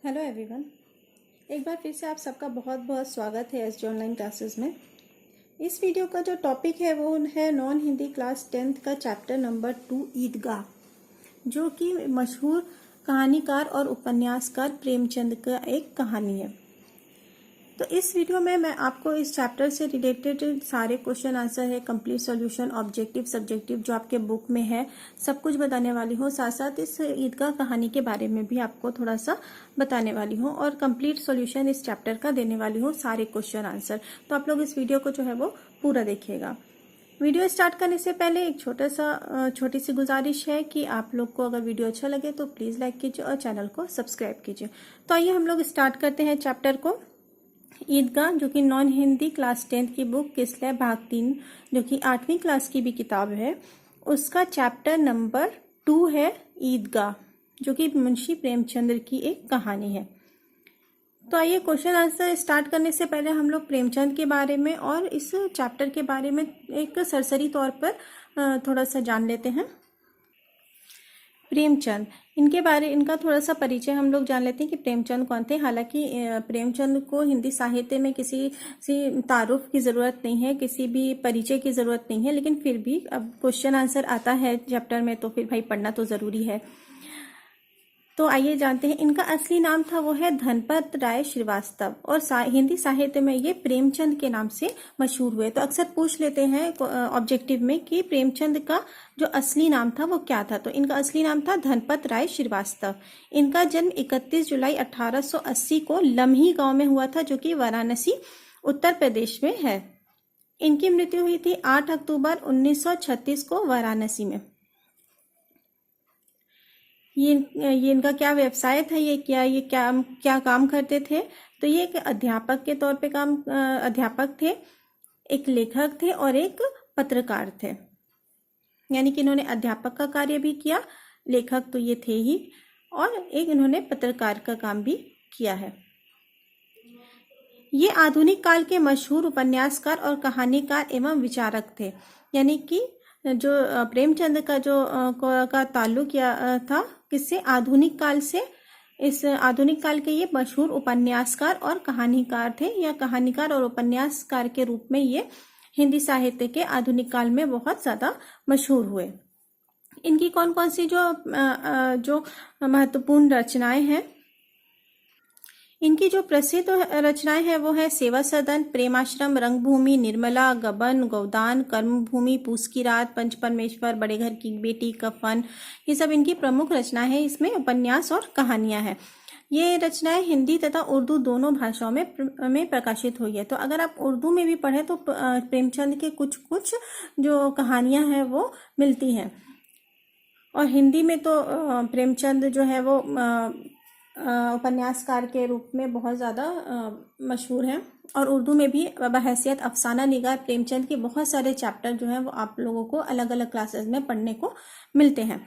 Hello everyone. एक बार फिर से आप सबका बहुत बहुत स्वागत है एसजे ऑनलाइन क्लासेस में। इस वीडियो का जो टॉपिक है वो है नॉन हिंदी क्लास 10th का चैप्टर नंबर 2 ईदगाह, जो कि मशहूर कहानीकार और उपन्यासकार प्रेमचंद का एक कहानी है। तो इस वीडियो में मैं आपको इस चैप्टर से रिलेटेड सारे क्वेश्चन आंसर है, कंप्लीट सॉल्यूशन, ऑब्जेक्टिव सब्जेक्टिव जो आपके बुक में है, सब कुछ बताने वाली हूँ। साथ साथ इस ईदगाह कहानी के बारे में भी आपको थोड़ा सा बताने वाली हूँ और कंप्लीट सॉल्यूशन इस चैप्टर का देने वाली हूँ, सारे क्वेश्चन आंसर। तो आप लोग इस वीडियो को जो है वो पूरा देखिएगा। वीडियो स्टार्ट करने से पहले एक छोटी सी गुजारिश है कि आप लोग को अगर वीडियो अच्छा लगे तो प्लीज लाइक कीजिए और चैनल को सब्सक्राइब कीजिए। तो आइए हम लोग स्टार्ट करते हैं चैप्टर को। ईदगाह, जो कि नॉन हिंदी क्लास 10th की बुक किसलय भाग 3, जो कि 8वीं क्लास की भी किताब है, उसका चैप्टर नंबर 2 है ईदगाह, जो कि मुंशी प्रेमचंद की एक कहानी है। तो आइए क्वेश्चन आंसर स्टार्ट करने से पहले हम लोग प्रेमचंद के बारे में और इस चैप्टर के बारे में एक सरसरी तौर पर थोड़ा सा जान लेते हैं। प्रेमचंद, इनका थोड़ा सा परिचय हम लोग जान लेते हैं कि प्रेमचंद कौन थे। हालांकि प्रेमचंद को हिंदी साहित्य में किसी तारुफ की ज़रूरत नहीं है, किसी भी परिचय की ज़रूरत नहीं है, लेकिन फिर भी अब क्वेश्चन आंसर आता है चैप्टर में तो फिर भाई पढ़ना तो ज़रूरी है। तो आइए जानते हैं। इनका असली नाम था वो है धनपत राय श्रीवास्तव और हिंदी साहित्य में ये प्रेमचंद के नाम से मशहूर हुए। तो अक्सर पूछ लेते हैं ऑब्जेक्टिव में कि प्रेमचंद का जो असली नाम था वो क्या था। तो इनका असली नाम था धनपत राय श्रीवास्तव। इनका जन्म 31 जुलाई 1880 को लम्ही गांव में हुआ था, जो कि वाराणसी उत्तर प्रदेश में है। इनकी मृत्यु हुई थी 8 अक्टूबर 1936 को वाराणसी में। ये इनका क्या व्यवसाय था, ये क्या काम करते थे। तो ये एक अध्यापक के तौर पे अध्यापक थे, एक लेखक थे और एक पत्रकार थे। यानी कि इन्होंने अध्यापक का कार्य भी किया, लेखक तो ये थे ही, और एक इन्होंने पत्रकार का काम भी किया है। ये आधुनिक काल के मशहूर उपन्यासकार और कहानीकार एवं विचारक थे। यानी कि जो प्रेमचंद का का ताल्लुक था किससे, आधुनिक काल से। इस आधुनिक काल के ये मशहूर उपन्यासकार और कहानीकार थे, या कहानीकार और उपन्यासकार के रूप में ये हिंदी साहित्य के आधुनिक काल में बहुत ज्यादा मशहूर हुए। इनकी कौन कौन सी जो महत्वपूर्ण रचनाएं हैं, इनकी जो प्रसिद्ध रचनाएं हैं वो है सेवा सदन, प्रेमाश्रम, रंगभूमि, निर्मला, गबन, गोदान, कर्मभूमि, पूस की रात, पंच परमेश्वर, बड़े घर की बेटी, कफन, ये सब इनकी प्रमुख रचनाएं हैं। इसमें उपन्यास और कहानियां हैं। ये रचनाएं हिंदी तथा उर्दू दोनों भाषाओं में प्रकाशित हुई है। तो अगर आप उर्दू में भी पढ़े तो प्रेमचंद के कुछ जो कहानियां हैं वो मिलती हैं, और हिंदी में तो प्रेमचंद जो है वो उपन्यासकार के रूप में बहुत ज़्यादा मशहूर हैं। और उर्दू में भी बहैसियत अफसाना निगार प्रेमचंद के बहुत सारे चैप्टर जो हैं वो आप लोगों को अलग अलग क्लासेस में पढ़ने को मिलते हैं।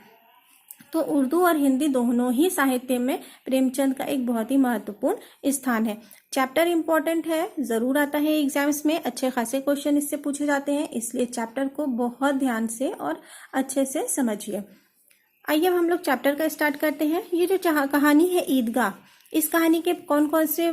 तो उर्दू और हिंदी दोनों ही साहित्य में प्रेमचंद का एक बहुत ही महत्वपूर्ण स्थान है। चैप्टर इंपॉर्टेंट है, ज़रूर आता है एग्जाम्स में, अच्छे खासे क्वेश्चन इससे पूछे जाते हैं, इसलिए चैप्टर को बहुत ध्यान से और अच्छे से समझिए। आइए अब हम लोग चैप्टर का स्टार्ट करते हैं। ये जो कहानी है ईदगाह, इस कहानी के कौन कौन से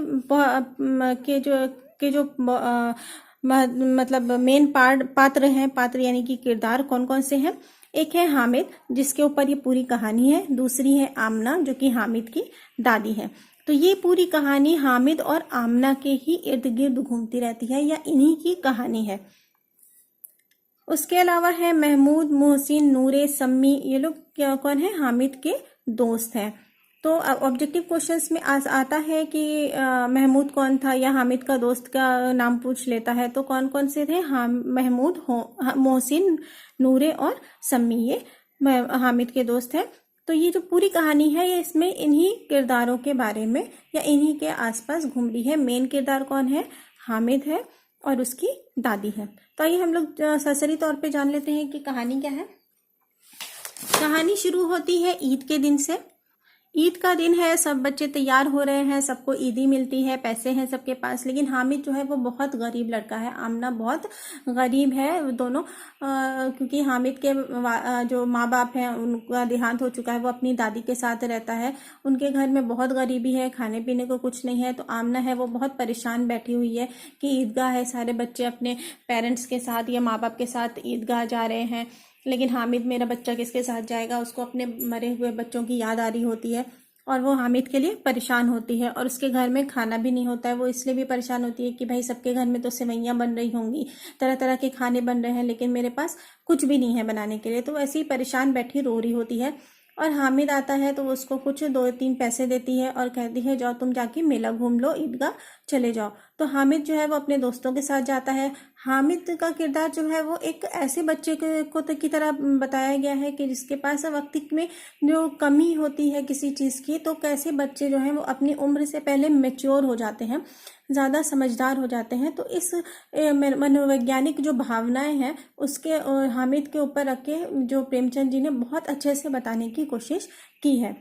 मतलब मेन पात्र हैं, पात्र यानी कि किरदार कौन कौन से हैं। एक है हामिद, जिसके ऊपर ये पूरी कहानी है। दूसरी है आमना, जो कि हामिद की दादी है। तो ये पूरी कहानी हामिद और आमना के ही इर्द गिर्द घूमती रहती है, या इन्हीं की कहानी है। उसके अलावा है महमूद, मोहसिन, नूरे, सम्मी, ये लोग कौन है, हामिद के दोस्त हैं। तो ऑब्जेक्टिव क्वेश्चंस में आता है कि महमूद कौन था, या हामिद का दोस्त का नाम पूछ लेता है। तो कौन कौन से थे, महमूद, मोहसिन, नूरे और सम्मी, ये हामिद के दोस्त हैं। तो ये जो पूरी कहानी है ये इसमें इन्हीं किरदारों के बारे में या इन्हीं के आसपास घूम रही है। मेन किरदार कौन है, हामिद है और उसकी दादी है। तो आइए हम लोग सरसरी तौर पे जान लेते हैं कि कहानी क्या है। कहानी शुरू होती है ईद के दिन से। ईद का दिन है, सब बच्चे तैयार हो रहे हैं, सबको ईदी मिलती है, पैसे हैं सबके पास, लेकिन हामिद जो है वो बहुत गरीब लड़का है, आमना बहुत गरीब है दोनों। क्योंकि हामिद के जो माँ बाप हैं उनका देहांत हो चुका है, वो अपनी दादी के साथ रहता है, उनके घर में बहुत गरीबी है, खाने पीने को कुछ नहीं है। तो आमना है वो बहुत परेशान बैठी हुई है कि ईदगाह है, सारे बच्चे अपने पेरेंट्स के साथ या माँ बाप के साथ ईदगाह जा रहे हैं, लेकिन हामिद मेरा बच्चा किसके साथ जाएगा। उसको अपने मरे हुए बच्चों की याद आ रही होती है और वो हामिद के लिए परेशान होती है। और उसके घर में खाना भी नहीं होता है, वो इसलिए भी परेशान होती है कि भाई सबके घर में तो सेवैयाँ बन रही होंगी, तरह तरह के खाने बन रहे हैं, लेकिन मेरे पास कुछ भी नहीं है बनाने के लिए। तो ऐसे ही परेशान बैठी रो रही होती है और हामिद आता है तो उसको कुछ 2-3 पैसे देती है और कहती है जाओ तुम जाके मेला घूम लो, ईदगाह चले जाओ। तो हामिद जो है वो अपने दोस्तों के साथ जाता है। हामिद का किरदार जो है वो एक ऐसे बच्चे को की तरह बताया गया है कि जिसके पास वक्त में जो कमी होती है किसी चीज़ की, तो कैसे बच्चे जो हैं वो अपनी उम्र से पहले मैच्योर हो जाते हैं, ज़्यादा समझदार हो जाते हैं। तो इस मनोवैज्ञानिक जो भावनाएं हैं उसके हामिद के ऊपर रख के जो प्रेमचंद जी ने बहुत अच्छे से बताने की कोशिश की है।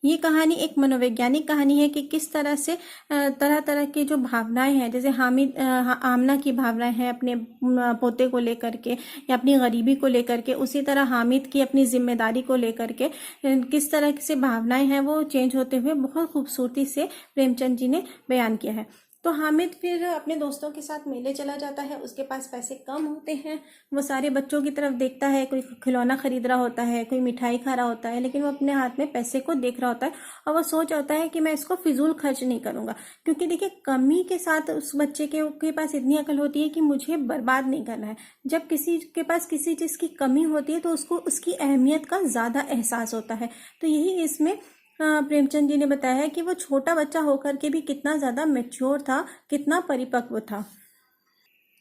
ये कहानी एक मनोवैज्ञानिक कहानी है कि किस तरह से तरह तरह की जो भावनाएं हैं, जैसे आमना की भावनाएं हैं अपने पोते को लेकर के या अपनी गरीबी को लेकर के, उसी तरह हामिद की अपनी जिम्मेदारी को लेकर के किस तरह से भावनाएं हैं वो चेंज होते हुए बहुत खूबसूरती से प्रेमचंद जी ने बयान किया है। तो हामिद फिर अपने दोस्तों के साथ मेले चला जाता है, उसके पास पैसे कम होते हैं, वो सारे बच्चों की तरफ देखता है, कोई खिलौना खरीद रहा होता है, कोई मिठाई खा रहा होता है, लेकिन वो अपने हाथ में पैसे को देख रहा होता है और वो सोच होता है कि मैं इसको फिजूल खर्च नहीं करूंगा। क्योंकि देखिए कमी के साथ उस बच्चे के पास इतनी अकल होती है कि मुझे बर्बाद नहीं करना है। जब किसी के पास किसी चीज़ की कमी होती है तो उसको उसकी अहमियत का ज़्यादा एहसास होता है। तो यही इसमें प्रेमचंद जी ने बताया है कि वो छोटा बच्चा होकर के भी कितना ज़्यादा मैच्योर था, कितना परिपक्व था।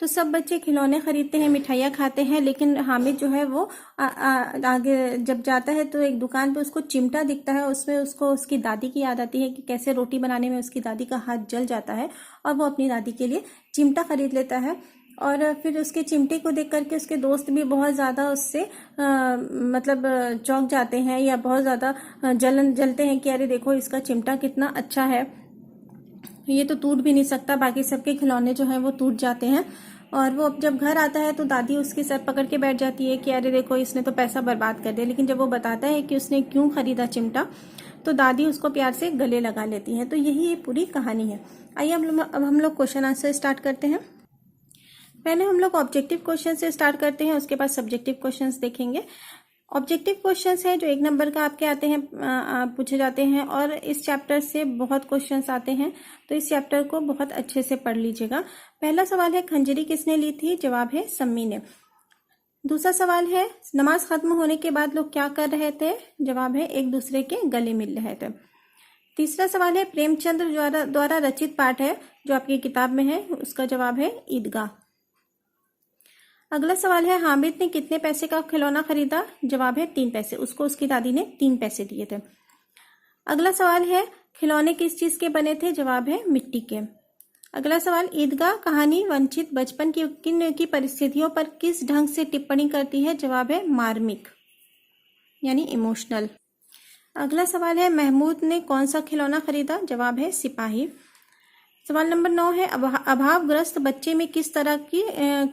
तो सब बच्चे खिलौने खरीदते हैं, मिठाइयाँ खाते हैं, लेकिन हामिद जो है वो आगे जब जाता है तो एक दुकान पे उसको चिमटा दिखता है, उसमें उसको उसकी दादी की याद आती है कि कैसे रोटी बनाने में उसकी दादी का हाथ जल जाता है और वो अपनी दादी के लिए चिमटा खरीद लेता है। और फिर उसके चिमटे को देख करके उसके दोस्त भी बहुत ज़्यादा उससे मतलब चौंक जाते हैं या बहुत ज़्यादा जलते हैं कि अरे देखो इसका चिमटा कितना अच्छा है, ये तो टूट भी नहीं सकता। बाकी सबके खिलौने जो हैं वो टूट जाते हैं। और वो जब घर आता है तो दादी उसके सर पकड़ के बैठ जाती है कि अरे देखो इसने तो पैसा बर्बाद कर दिया। लेकिन जब वो बताता है कि उसने क्यों खरीदा चिमटा, तो दादी उसको प्यार से गले लगा लेती है। तो यही पूरी कहानी है। आइए अब हम लोग क्वेश्चन आंसर स्टार्ट करते हैं। पहले हम लोग ऑब्जेक्टिव क्वेश्चन से स्टार्ट करते हैं, उसके बाद सब्जेक्टिव क्वेश्चंस देखेंगे। ऑब्जेक्टिव क्वेश्चंस है जो 1 नंबर का आपके आते हैं, पूछे जाते हैं और इस चैप्टर से बहुत क्वेश्चंस आते हैं, तो इस चैप्टर को बहुत अच्छे से पढ़ लीजिएगा। पहला सवाल है खंजरी किसने ली थी, जवाब है सम्मी ने। दूसरा सवाल है नमाज खत्म होने के बाद लोग क्या कर रहे थे, जवाब है एक दूसरे के गले मिल रहे थे। तीसरा सवाल है प्रेमचंद द्वारा रचित पाठ है जो आपकी किताब में है, उसका जवाब है ईदगाह। अगला सवाल है हामिद ने कितने पैसे का खिलौना खरीदा, जवाब है 3 पैसे, उसको उसकी दादी ने 3 पैसे दिए थे। अगला सवाल है खिलौने किस चीज के बने थे, जवाब है मिट्टी के। अगला सवाल ईदगाह कहानी वंचित बचपन की परिस्थितियों पर किस ढंग से टिप्पणी करती है, जवाब है मार्मिक यानी इमोशनल। अगला सवाल है महमूद ने कौन सा खिलौना खरीदा, जवाब है सिपाही। सवाल नंबर 9 है अभावग्रस्त बच्चे में किस तरह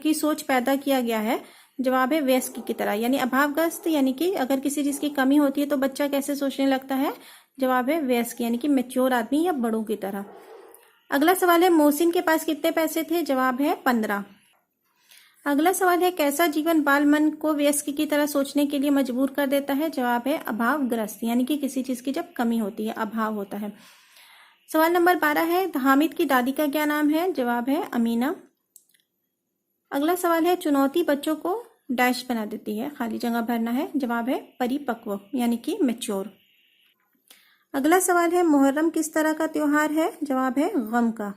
की सोच पैदा किया गया है, जवाब है वयस्क की तरह। यानी अभावग्रस्त यानी कि अगर किसी चीज की कमी होती है तो बच्चा कैसे सोचने लगता है, जवाब है वयस्क यानी कि मैच्योर आदमी या बड़ों की तरह। अगला सवाल है मोहसिन के पास कितने पैसे थे, जवाब है 15। अगला सवाल है कैसा जीवन बाल मन को वयस्क की तरह सोचने के लिए मजबूर कर देता है, जवाब है अभावग्रस्त यानी कि किसी चीज की जब कमी होती है, अभाव होता है। सवाल नंबर 12 है हामिद की दादी का क्या नाम है, जवाब है अमीना। अगला सवाल है चुनौती बच्चों को डैश बना देती है, खाली जगह भरना है, जवाब है परिपक्व यानी कि मैच्योर। अगला सवाल है मुहर्रम किस तरह का त्योहार है, जवाब है गम का।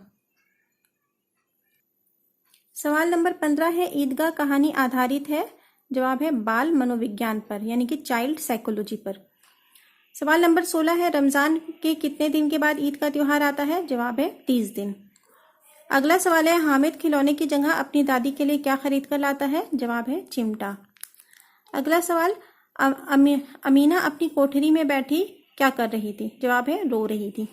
सवाल नंबर 15 है ईदगाह कहानी आधारित है, जवाब है बाल मनोविज्ञान पर यानी कि चाइल्ड साइकोलॉजी पर। सवाल नंबर 16 है रमजान के कितने दिन के बाद ईद का त्योहार आता है, जवाब है 30 दिन। अगला सवाल है हामिद खिलौने की जगह अपनी दादी के लिए क्या खरीद कर लाता है, जवाब है चिमटा। अगला सवाल अमीना अपनी कोठरी में बैठी क्या कर रही थी? जवाब है रो रही थी।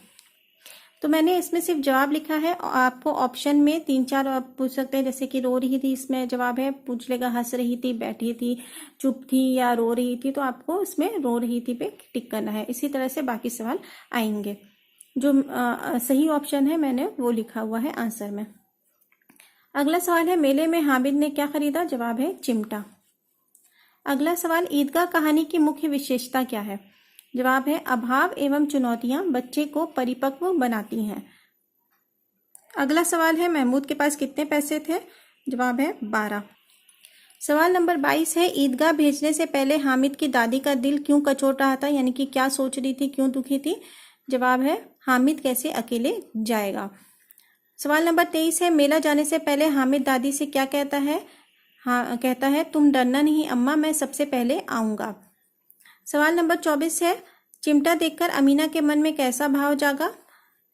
तो मैंने इसमें सिर्फ जवाब लिखा है, आपको ऑप्शन में 3-4 आप पूछ सकते हैं, जैसे कि रो रही थी, इसमें जवाब है, पूछ लेगा हंस रही थी, बैठी थी, चुप थी या रो रही थी, तो आपको इसमें रो रही थी पे टिक करना है। इसी तरह से बाकी सवाल आएंगे। जो सही ऑप्शन है मैंने वो लिखा हुआ है आंसर में। अगला सवाल है, मेले में हामिद ने क्या खरीदा? जवाब है चिमटा। अगला सवाल, ईदगाह कहानी की मुख्य विशेषता क्या है? जवाब है अभाव एवं चुनौतियां बच्चे को परिपक्व बनाती हैं। अगला सवाल है, महमूद के पास कितने पैसे थे? जवाब है 12। सवाल नंबर 22 है, ईदगाह भेजने से पहले हामिद की दादी का दिल क्यों कचोट रहा था, यानी कि क्या सोच रही थी, क्यों दुखी थी? जवाब है हामिद कैसे अकेले जाएगा। सवाल नंबर 23 है, मेला जाने से पहले हामिद दादी से क्या कहता है? हाँ, कहता है तुम डरना नहीं अम्मा, मैं सबसे पहले आऊँगा। सवाल नंबर 24 है, चिमटा देखकर अमीना के मन में कैसा भाव जागा?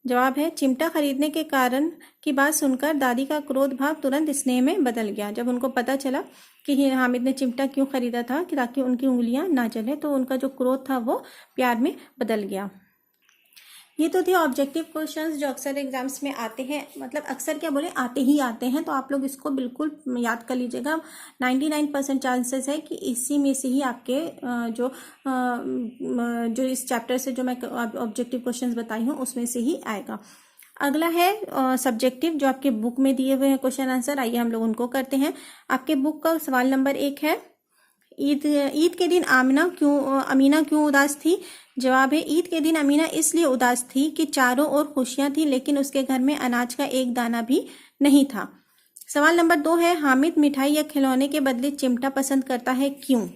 जवाब है चिमटा खरीदने के कारण की बात सुनकर दादी का क्रोध भाव तुरंत स्नेह में बदल गया। जब उनको पता चला कि हामिद ने चिमटा क्यों खरीदा था कि ताकि उनकी उंगलियां ना जले, तो उनका जो क्रोध था वो प्यार में बदल गया। ये तो थे ऑब्जेक्टिव क्वेश्चंस जो अक्सर एग्जाम्स में आते हैं, मतलब अक्सर क्या बोले, आते ही आते हैं, तो आप लोग इसको बिल्कुल याद कर लीजिएगा। 99% चांसेस है कि इसी में से ही आपके जो इस चैप्टर से जो मैं ऑब्जेक्टिव क्वेश्चंस बताई हूँ उसमें से ही आएगा। अगला है सब्जेक्टिव, जो आपके बुक में दिए हुए हैं क्वेश्चन आंसर। आइए हम लोग उनको करते हैं। आपके बुक का सवाल नंबर 1 है, ईद के दिन अमीना क्यों उदास थी? जवाब है ईद के दिन अमीना इसलिए उदास थी कि चारों ओर खुशियां थी लेकिन उसके घर में अनाज का एक दाना भी नहीं था। सवाल नंबर 2 है, हामिद मिठाई या खिलौने के बदले चिमटा पसंद करता है, क्यों?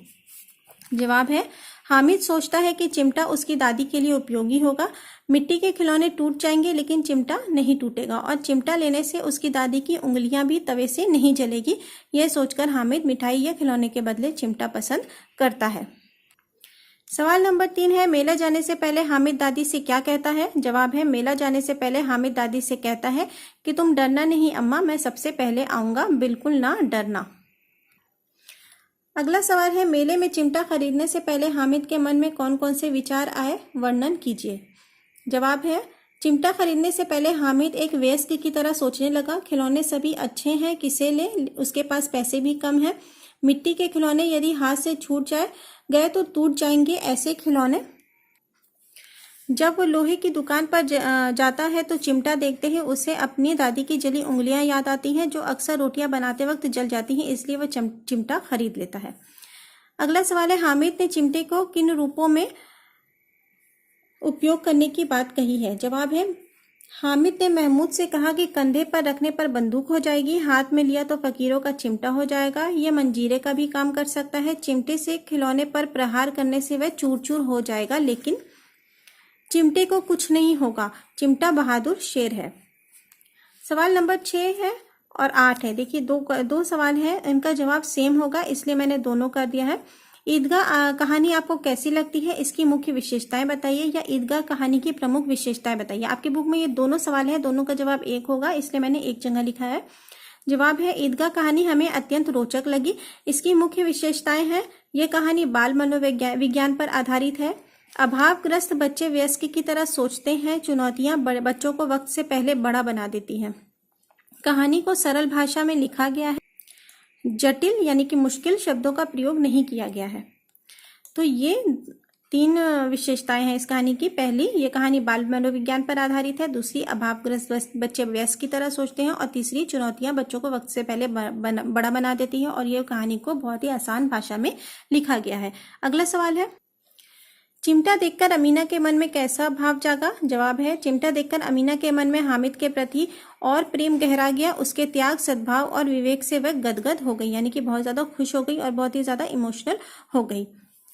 जवाब है हामिद सोचता है कि चिमटा उसकी दादी के लिए उपयोगी होगा। मिट्टी के खिलौने टूट जाएंगे लेकिन चिमटा नहीं टूटेगा, और चिमटा लेने से उसकी दादी की उंगलियां भी तवे से नहीं जलेगी। यह सोचकर हामिद मिठाई या खिलौने के बदले चिमटा पसंद करता है। सवाल नंबर 3 है, मेला जाने से पहले हामिद दादी से क्या कहता है? जवाब है मेला जाने से पहले हामिद दादी से कहता है कि तुम डरना नहीं अम्मा, मैं सबसे पहले आऊंगा, बिल्कुल ना डरना। अगला सवाल है, मेले में चिमटा खरीदने से पहले हामिद के मन में कौन कौन से विचार आए, वर्णन कीजिए। जवाब है चिमटा खरीदने से पहले हामिद एक वयस्क की तरह सोचने लगा। खिलौने सभी अच्छे हैं, किसे ले, उसके पास पैसे भी कम हैं। मिट्टी के खिलौने यदि हाथ से छूट गए तो टूट जाएंगे, ऐसे खिलौने। जब वो लोहे की दुकान पर जाता है तो चिमटा देखते ही उसे अपनी दादी की जली उंगलियां याद आती हैं जो अक्सर रोटियां बनाते वक्त जल जाती हैं, इसलिए वह चिमटा खरीद लेता है। अगला सवाल है, हामिद ने चिमटे को किन रूपों में उपयोग करने की बात कही है? जवाब है हामिद ने महमूद से कहा कि कंधे पर रखने पर बंदूक हो जाएगी, हाथ में लिया तो फकीरों का चिमटा हो जाएगा, यह मंजीरे का भी काम कर सकता है, चिमटे से खिलौने पर प्रहार करने से वह चूर चूर हो जाएगा लेकिन चिमटे को कुछ नहीं होगा, चिमटा बहादुर शेर है। सवाल नंबर 6 है और 8 है। देखिए दो सवाल है, इनका जवाब सेम होगा इसलिए मैंने दोनों कर दिया है। ईदगाह कहानी आपको कैसी लगती है, इसकी मुख्य विशेषताएं बताइए, या ईदगाह कहानी की प्रमुख विशेषताएं बताइए। आपके बुक में ये दोनों सवाल है, दोनों का जवाब एक होगा इसलिए मैंने एक जगह लिखा है। जवाब है ईदगाह कहानी हमें अत्यंत रोचक लगी। इसकी मुख्य विशेषताएं हैं, यह कहानी बाल मनोविज्ञान पर आधारित है। अभावग्रस्त बच्चे वयस्क की तरह सोचते हैं। चुनौतियां बच्चों को वक्त से पहले बड़ा बना देती हैं। कहानी को सरल भाषा में लिखा गया है। जटिल यानी कि मुश्किल शब्दों का प्रयोग नहीं किया गया है। तो ये 3 विशेषताएं हैं इस कहानी की। पहली, ये कहानी बाल मनोविज्ञान पर आधारित है। दूसरी, अभावग्रस्त बच्चे वयस्क की तरह सोचते हैं। और तीसरी, चुनौतियां बच्चों को वक्त से पहले बड़ा बना देती हैं। और ये कहानी को बहुत ही आसान भाषा में लिखा गया है। अगला सवाल है, चिमटा देखकर अमीना के मन में कैसा भाव जागा? जवाब है चिमटा देखकर अमीना के मन में हामिद के प्रति और प्रेम गहरा गया। उसके त्याग, सद्भाव और विवेक से वह गदगद हो गई, यानी कि बहुत ज्यादा खुश हो गई और बहुत ही ज्यादा इमोशनल हो गई,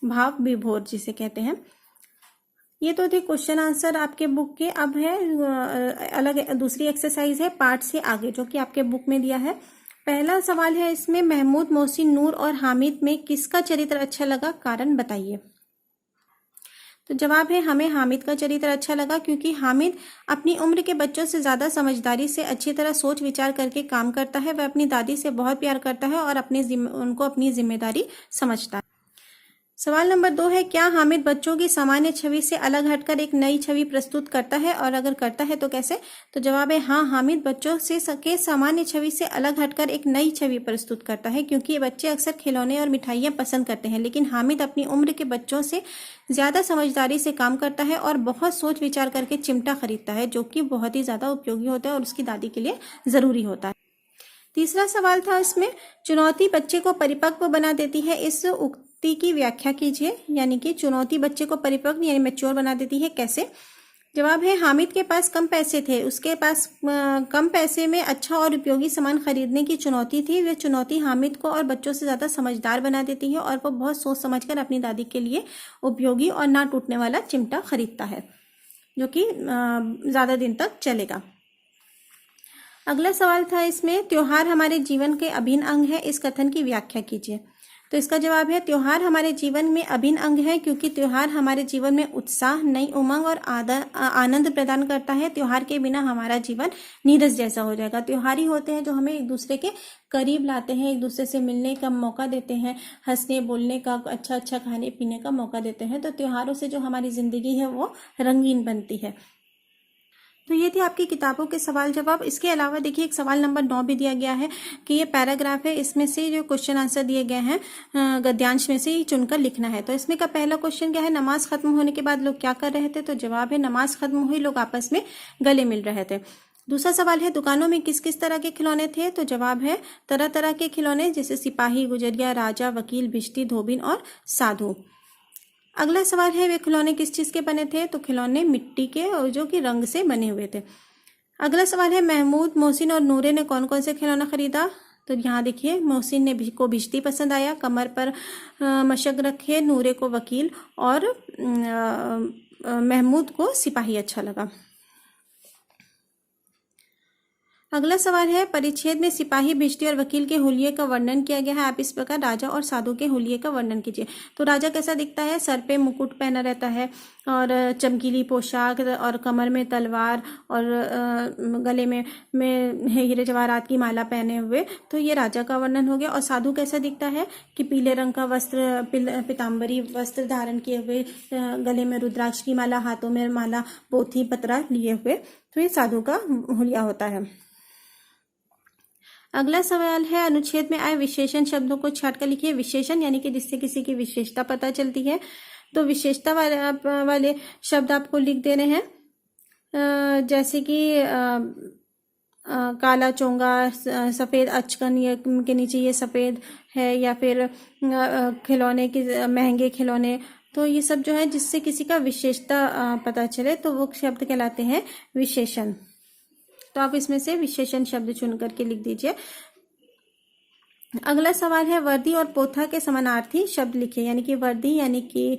भाव विभोर जिसे कहते हैं। ये तो थे क्वेश्चन आंसर आपके बुक के। अब है अलग दूसरी एक्सरसाइज है पार्ट से आगे, जो कि आपके बुक में दिया है। पहला सवाल है इसमें, महमूद, मोहसिन, नूर और हामिद में किसका चरित्र अच्छा लगा, कारण बताइए। तो जवाब है हमें हामिद का चरित्र अच्छा लगा, क्योंकि हामिद अपनी उम्र के बच्चों से ज्यादा समझदारी से अच्छी तरह सोच विचार करके काम करता है। वह अपनी दादी से बहुत प्यार करता है और उनको अपनी जिम्मेदारी समझता है। सवाल नंबर 2 है, क्या हामिद बच्चों की सामान्य छवि से अलग हटकर एक नई छवि प्रस्तुत करता है, और अगर करता है तो कैसे? तो जवाब है हाँ, हामिद बच्चों से के सामान्य छवि से अलग हटकर एक नई छवि प्रस्तुत करता है, क्योंकि ये बच्चे अक्सर खिलौने और मिठाइयाँ पसंद करते हैं, लेकिन हामिद अपनी उम्र के बच्चों से ज़्यादा समझदारी से काम करता है और बहुत सोच विचार करके चिमटा खरीदता है, जो कि बहुत ही ज़्यादा उपयोगी होता है और उसकी दादी के लिए ज़रूरी होता है। तीसरा सवाल था इसमें, चुनौती बच्चे को परिपक्व बना देती है, इस उक्ति की व्याख्या कीजिए। यानी कि चुनौती बच्चे को परिपक्व यानी मैच्योर बना देती है, कैसे? जवाब है, हामिद के पास कम पैसे थे, उसके पास कम पैसे में अच्छा और उपयोगी सामान खरीदने की चुनौती थी। वह चुनौती हामिद को और बच्चों से ज़्यादा समझदार बना देती है और वो बहुत सोच समझकर अपनी दादी के लिए उपयोगी और ना टूटने वाला चिमटा खरीदता है, जो कि ज़्यादा दिन तक चलेगा। अगला सवाल था इसमें, त्योहार हमारे जीवन के अभिन्न अंग है, इस कथन की व्याख्या कीजिए। तो इसका जवाब है, त्योहार हमारे जीवन में अभिन्न अंग है, क्योंकि त्योहार हमारे जीवन में उत्साह, नई उमंग और आनंद प्रदान करता है। त्योहार के बिना हमारा जीवन नीरस जैसा हो जाएगा। त्योहार ही होते हैं जो हमें एक दूसरे के करीब लाते हैं, एक दूसरे से मिलने का मौका देते हैं, हंसने बोलने का, अच्छा अच्छा खाने पीने का मौका देते हैं। तो त्योहारों से जो हमारी जिंदगी है वो रंगीन बनती है। तो ये थे आपकी किताबों के सवाल जवाब। इसके अलावा देखिए एक सवाल नंबर 9 भी दिया गया है कि ये पैराग्राफ है, इसमें से जो क्वेश्चन आंसर दिए गए हैं गद्यांश में से ही चुनकर लिखना है। तो इसमें का पहला क्वेश्चन क्या है, नमाज खत्म होने के बाद लोग क्या कर रहे थे? तो जवाब है, नमाज खत्म हुई, लोग आपस में गले मिल रहे थे। दूसरा सवाल है, दुकानों में किस किस तरह के खिलौने थे? तो जवाब है, तरह तरह के खिलौने, जैसे सिपाही, गुजरिया, राजा, वकील, भिश्ती, धोबिन और साधु। अगला सवाल है, वे खिलौने किस चीज के बने थे? तो खिलौने मिट्टी के और जो कि रंग से बने हुए थे। अगला सवाल है, महमूद, मोहसिन और नूरे ने कौन कौन से खिलौना खरीदा? तो यहाँ देखिए, मोहसिन ने को भिश्ती पसंद आया, कमर पर मशक रखे, नूरे को वकील और महमूद को सिपाही अच्छा लगा। अगला सवाल है, परिच्छेद में सिपाही, भिश्ती और वकील के हुलिये का वर्णन किया गया है। आप इस प्रकार राजा और साधु के हुलिये का वर्णन कीजिए। तो राजा कैसा दिखता है? सर पे मुकुट पहना रहता है और चमकीली पोशाक और कमर में तलवार और गले में हीरे जवाहरात की माला पहने हुए। तो ये राजा का वर्णन हो गया। और साधु कैसा दिखता है कि पीले रंग का वस्त्र, पीताम्बरी वस्त्र धारण किए हुए, गले में रुद्राक्ष की माला, हाथों में माला, पोथी पत्रा लिए हुए। तो ये साधु का हुलिया होता है। अगला सवाल है, अनुच्छेद में आए विशेषण शब्दों को छाट कर लिखिए। विशेषण यानी कि जिससे किसी की विशेषता पता चलती है। तो विशेषता वाले शब्द आपको लिख देने हैं, जैसे कि काला चोंगा, सफ़ेद अचकन, ये के नीचे ये सफ़ेद है, या फिर खिलौने के महंगे खिलौने। तो ये सब जो है जिससे किसी का विशेषता पता चले, तो वो शब्द कहलाते हैं विशेषण। तो आप इसमें से विशेषण शब्द चुन करके लिख दीजिए। अगला सवाल है, वर्दी और पोथा के समानार्थी शब्द लिखिए। यानी कि वर्दी यानी कि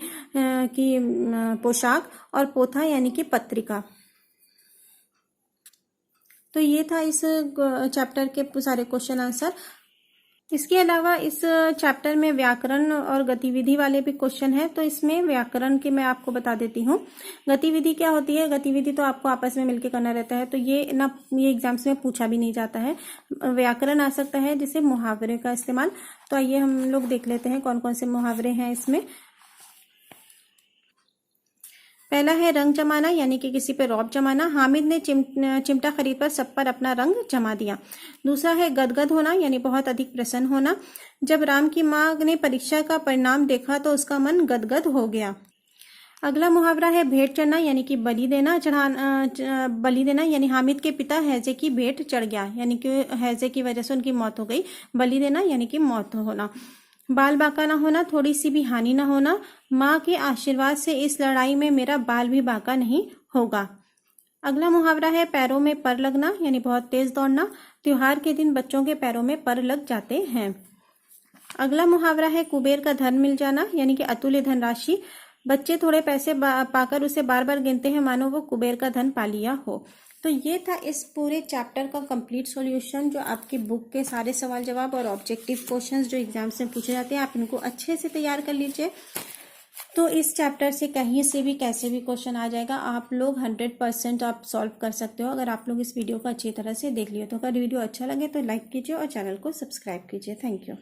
पोशाक और पोथा यानी कि पत्रिका। तो ये था इस चैप्टर के सारे क्वेश्चन आंसर। इसके अलावा इस चैप्टर में व्याकरण और गतिविधि वाले भी क्वेश्चन है। तो इसमें व्याकरण के मैं आपको बता देती हूँ। गतिविधि क्या होती है? गतिविधि तो आपको आपस में मिलकर करना रहता है, तो ये एग्जाम्स में पूछा भी नहीं जाता है। व्याकरण आ सकता है जैसे मुहावरे का इस्तेमाल। तो आइए हम लोग देख लेते हैं कौन कौन से मुहावरे हैं इसमें। पहला है रंग जमाना, यानी कि किसी पे रौब जमाना। हामिद ने चिमटा खरीद कर सब पर अपना रंग जमा दिया। दूसरा है गदगद होना, यानी बहुत अधिक प्रसन्न होना। जब राम की माँ ने परीक्षा का परिणाम देखा तो उसका मन गदगद हो गया। अगला मुहावरा है भेंट चढ़ना, यानी कि बलि देना। बलि देना यानी हामिद के पिता हैजे की भेंट चढ़ गया, यानी कि हैजे की वजह से उनकी मौत हो गई। बलि देना यानी कि मौत होना। बाल बांका ना होना, थोड़ी सी भी हानि ना होना। माँ के आशीर्वाद से इस लड़ाई में मेरा बाल भी बांका नहीं होगा। अगला मुहावरा है पैरों में पर लगना, यानी बहुत तेज दौड़ना। त्योहार के दिन बच्चों के पैरों में पर लग जाते हैं। अगला मुहावरा है कुबेर का धन मिल जाना, यानी कि अतुल्य धनराशि। बच्चे थोड़े पैसे पाकर उसे बार बार गिनते हैं मानो वो कुबेर का धन पा लिया हो। तो ये था इस पूरे चैप्टर का कंप्लीट सॉल्यूशन, जो आपकी बुक के सारे सवाल जवाब और ऑब्जेक्टिव क्वेश्चंस जो एग्जाम्स में पूछे जाते हैं, आप इनको अच्छे से तैयार कर लीजिए। तो इस चैप्टर से कहीं से भी कैसे भी क्वेश्चन आ जाएगा, आप लोग 100% आप सॉल्व कर सकते हो अगर आप लोग इस वीडियो को अच्छी तरह से देख लिए तो। अगर वीडियो अच्छा लगे तो लाइक कीजिए और चैनल को सब्सक्राइब कीजिए। Thank you.